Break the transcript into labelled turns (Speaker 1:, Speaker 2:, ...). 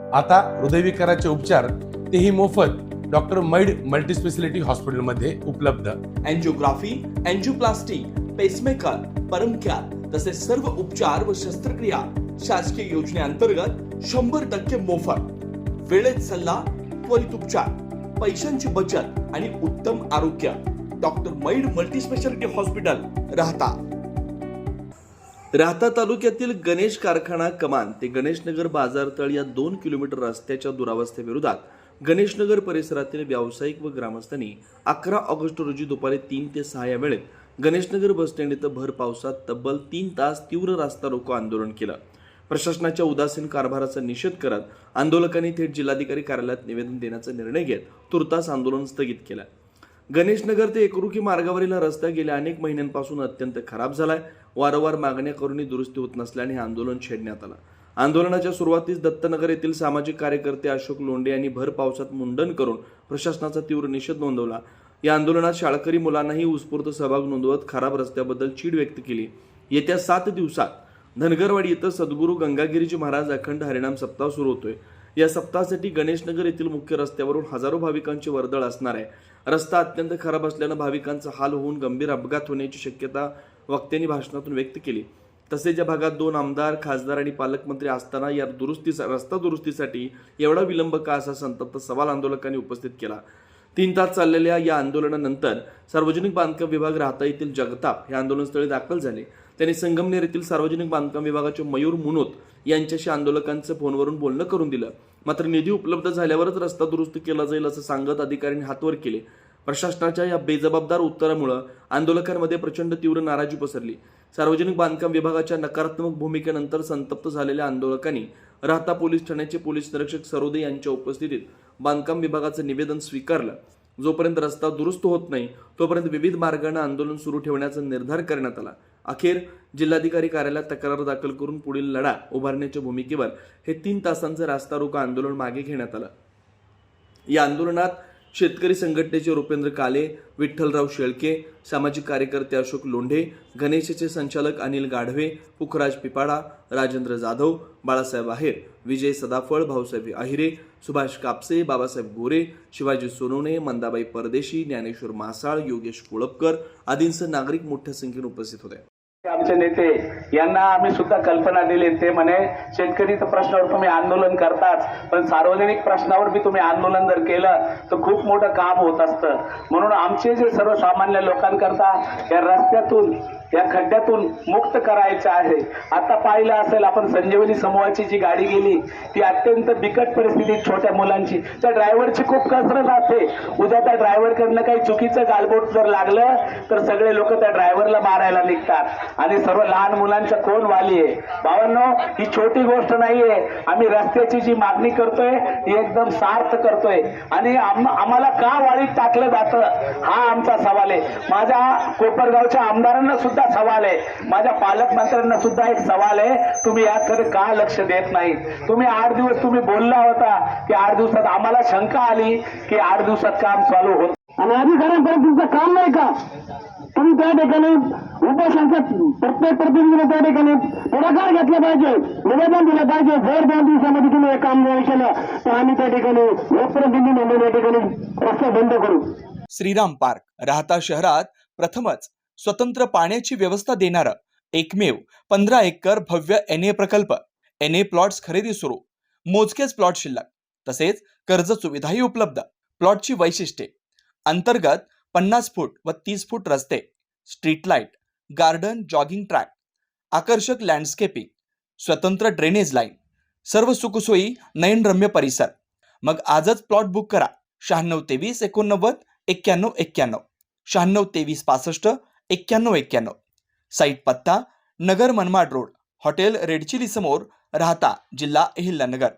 Speaker 1: आता हृदयविकाराचे उपचार तेही मोफत डॉक्टर मैड मल्टीस्पेशालिटी हॉस्पिटलमध्ये उपलब्ध।
Speaker 2: अँजिओग्राफी, अँजिओप्लास्टी, पेसमेकर, परमकॅर तसेच सर्व उपचार व शस्त्रक्रिया शासकीय योजनेअंतर्गत 100% मोफत। वेळेत सल्ला, त्वरित उपचार, पैशांची बचत आणि उत्तम आरोग्य। डॉक्टर मैड मल्टीस्पेशालिटी हॉस्पिटल, राहता तालुक्यातील गणेश कारखाना कमान ते गणेशनगर बाजारतळ या 2 किलोमीटर रस्त्याच्या दुरावस्थेविरोधात गणेशनगर परिसरातील व्यावसायिक व ग्रामस्थांनी 11 ऑगस्ट रोजी दुपारी 3 ते 6 या वेळेत गणेशनगर बसस्टँड इथं भर पावसात तब्बल 3 तास तीव्र रास्ता रोको आंदोलन केलं। प्रशासनाच्या उदासीन कारभाराचा निषेध करत आंदोलकांनी थेट जिल्हाधिकारी कार्यालयात निवेदन देण्याचा निर्णय घेत तुर्तास आंदोलन स्थगित केलं। गणेशनगर ते एकरुखी मार्गावरील रस्ता गेल्या अनेक महिन्यांपासून अत्यंत खराब झालाय। वारंवार मागण्या करूनही दुरुस्ती होत नसल्याने हे आंदोलन छेडण्यात आलं। आंदोलनाच्या सुरुवातीस दत्तनगर येथील सामाजिक कार्यकर्ते अशोक लोंढे यांनी भर पावसात मुंडन करून प्रशासनाचा तीव्र निषेध नोंदवला। या आंदोलनात शाळकरी मुलांनाही उत्स्फूर्त सहभाग नोंदवत खराब रस्त्याबद्दल चीड व्यक्त केली। येत्या 7 दिवसात धनगरवाडी येथे सद्गुरू गंगागिरीजी महाराज अखंड हरिनाम सप्ताह सुरू होतोय। या सप्ताहासाठी गणेशनगर येथील मुख्य रस्त्यावरून हजारो भाविकांची वर्दळ असणार आहे। रस्ता अत्यंत खराब असल्यानं भाविकांचा हाल होऊन गंभीर अपघात होण्याची शक्यता वक्त्यांनी भाषणातून व्यक्त केली। तसेच या भागात 2 आमदार, खासदार आणि पालकमंत्री असताना या रस्ता दुरुस्तीसाठी एवढा विलंब का, असा संतप्त सवाल आंदोलकांनी उपस्थित केला। 3 तास चाललेल्या या आंदोलनानंतर सार्वजनिक बांधकाम विभाग राहता येथील जगताप हे आंदोलनस्थळी दाखल झाले। त्यांनी संगमनेर येथील सार्वजनिक बांधकाम विभागाचे मयूर मुनोत यांच्याशी आंदोलकांचं फोनवरून बोलणं करून दिलं। मात्र निधी उपलब्ध झाल्यावरच रस्ता दुरुस्त केला जाईल असं सांगत अधिकाऱ्यांनी हातवर केले। प्रशासनाच्या या बेजबाबदार उत्तरामुळे आंदोलकांमध्ये प्रचंड तीव्र नाराजी पसरली। सार्वजनिक बांधकाम विभागाच्या नकारात्मक भूमिकेनंतर संतप्त झालेल्या आंदोलकांनी राहता पोलीस ठाण्याचे पोलीस निरीक्षक सरोदे यांच्या उपस्थितीत बांधकाम विभागाचं निवेदन स्वीकारलं। जोपर्यंत रस्ता दुरुस्त होत नाही तोपर्यंत विविध मार्गाने आंदोलन सुरू ठेवण्याचा निर्धार करण्यात आला। अखेर जिल्हाधिकारी कार्यालयात तक्रार दाखल करून पुढील लढा उभारण्याच्या भूमिकेवर हे 3 तासांचं रास्ता रोको आंदोलन मागे घेण्यात आलं। या आंदोलनात शेतकरी संघटनेचे रुपेंद्र काले, विठ्ठलराव शेळके, सामाजिक कार्यकर्ते अशोक लोंढे, गणेशचे संचालक अनिल गाढवे, पुखराज पिपाडा, राजेंद्र जाधव, बाळासाहेब आहेर, विजय सदाफळ, भाऊसाहेब आहिरे, सुभाष कापसे, बाबासाहेब गोरे, शिवाजी सोनवणे, मंदाबाई परदेशी, ज्ञानेश्वर मासाळ, योगेश कोळपकर आदींसह नागरिक मोठ्या संख्येने उपस्थित होते।
Speaker 3: आमचे नेते यांना आम्ही सुद्धा कल्पना दिली। ते म्हणे शेतकरीच्या प्रश्नावर तुम्ही आंदोलन करताच, पण सार्वजनिक प्रश्नावर बी तुम्ही आंदोलन जर केलं तर खूप मोठं काम होत असतं। म्हणून आमचे जे सर्वसामान्य लोकांकरता या रस्त्यातून, या खड्ड्यातून मुक्त करायचं आहे। आता पाहिलं असेल आपण, संजीवनी समूहाची जी गाडी गेली ती अत्यंत बिकट परिस्थितीत, छोट्या मुलांची, त्या ड्रायव्हरची खूप कसरत असते। उद्या त्या ड्रायव्हरकडनं काही चुकीचं गालबोट जर लागलं तर सगळे लोक त्या ड्रायव्हरला मारायला निघतात आणि सर्व लहान मुलांच्या कोण वाली आहे। भावांनो, ही छोटी गोष्ट नाहीये। आम्ही रस्त्याची जी मागणी करतोय ती एकदम सार्थ करतोय आणि आम्हाला का वाळीत टाकलं जातं हा आमचा सवाल आहे। माझ्या कोपरगावच्या आमदारांना सुद्धा सवाल आहे, माझ्या पालकमंत्र्यांना सुद्धा एक सवाल आहे, तुम्ही याकडे का लक्ष देत नाही? तुम्ही 8 दिवस तुम्ही बोलला होता की 8 दिवसात, आम्हाला शंका आली की 8 दिवसात काम चालू होत
Speaker 4: आणि अधिकाऱ्यांपर्यंत तुमचं काम नाही का? तुम्ही त्या ठिकाणी उपोषणाचा प्रत्येक प्रतिनिधीने त्या ठिकाणी पुढाकार घेतला पाहिजे, निवेदन दिलं पाहिजे। जर 2 दिवसामध्ये तुम्ही हे काम नाही केलं तर आम्ही त्या ठिकाणी लोकप्रतिनिधी म्हणून या ठिकाणी रस्ता बंद करू।
Speaker 5: श्रीराम पार्क राहता शहरात प्रथमच स्वतंत्र पाण्याची व्यवस्था देणारं एकमेव 15 एकर भव्य NA प्रकल्प। NA प्लॉट्स खरेदी सुरू, मोजकेच प्लॉट शिल्लक, तसेच कर्ज सुविधाही उपलब्ध। प्लॉटची वैशिष्ट्ये: अंतर्गत 50 फूट व 30 फूट रस्ते, street light, garden, jogging track, आकर्षक लँडस्केपिंग, स्वतंत्र ड्रेनेज लाईन, सर्व सुखसोयी, नयनरम्य परिसर। मग आजच प्लॉट बुक करा। 96 23 89 91 91, 96 23 65 91 91। साईट पत्ता: Nagar Manmad road, hotel red chilli समोर, राहता, जिल्हा अहिल्यानगर।